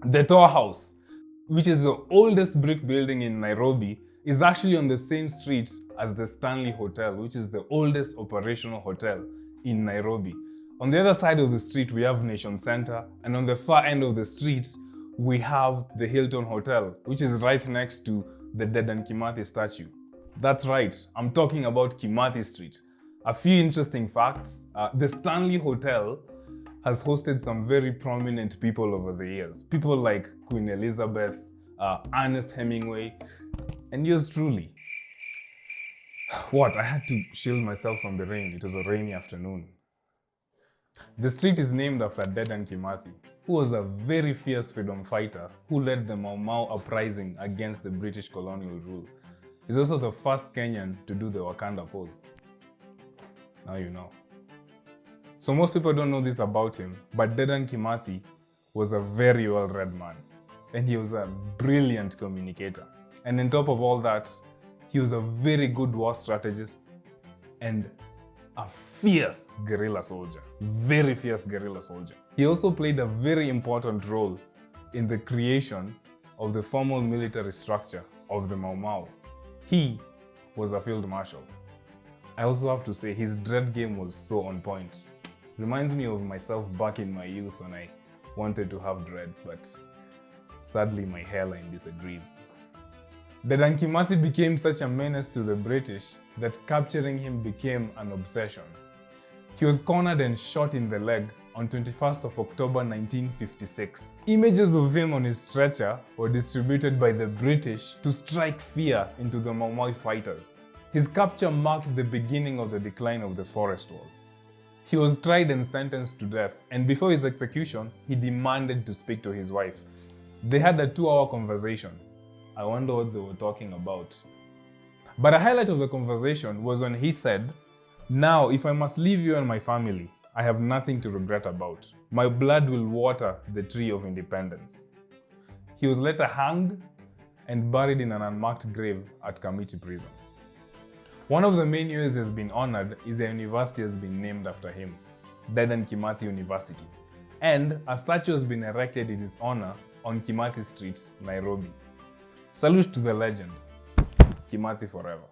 The Tower House, which is the oldest brick building in Nairobi, is actually on the same street as the Stanley Hotel, which is the oldest operational hotel in Nairobi. On the other side of the street, we have Nation Center, and on the far end of the street, we have the Hilton Hotel, which is right next to the Dedan Kimathi statue. That's right, I'm talking about Kimathi Street. A few interesting facts. The Stanley Hotel has hosted some very prominent people over the years. People like Queen Elizabeth, Ernest Hemingway, and yours truly. What? I had to shield myself from the rain. It was a rainy afternoon. The street is named after Dedan Kimathi, who was a very fierce freedom fighter who led the Mau Mau Uprising against the British colonial rule. He's also the first Kenyan to do the Wakanda pose. Now you know. So most people don't know this about him, but Dedan Kimathi was a very well-read man, and he was a brilliant communicator. And on top of all that, he was a very good war strategist and a fierce guerrilla soldier. Very fierce guerrilla soldier. He also played a very important role in the creation of the formal military structure of the Mau Mau. He was a field marshal. I also have to say his dread game was so on point. Reminds me of myself back in my youth when I wanted to have dreads, but sadly my hairline disagrees. Dedan Kimathi became such a menace to the British that capturing him became an obsession. He was cornered and shot in the leg on 21st of October 1956. Images of him on his stretcher were distributed by the British to strike fear into the Mau Mau fighters. His capture marked the beginning of the decline of the forest wars. He was tried and sentenced to death, and before his execution, he demanded to speak to his wife. They had a 2-hour conversation. I wonder what they were talking about. But a highlight of the conversation was when he said, "Now, if I must leave you and my family, I have nothing to regret about. My blood will water the tree of independence." He was later hanged and buried in an unmarked grave at Kimathi Prison. One of the main ways he has been honored is a university has been named after him, Dedan Kimathi University. And a statue has been erected in his honor on Kimathi Street, Nairobi. Salute to the legend. Kimathi forever.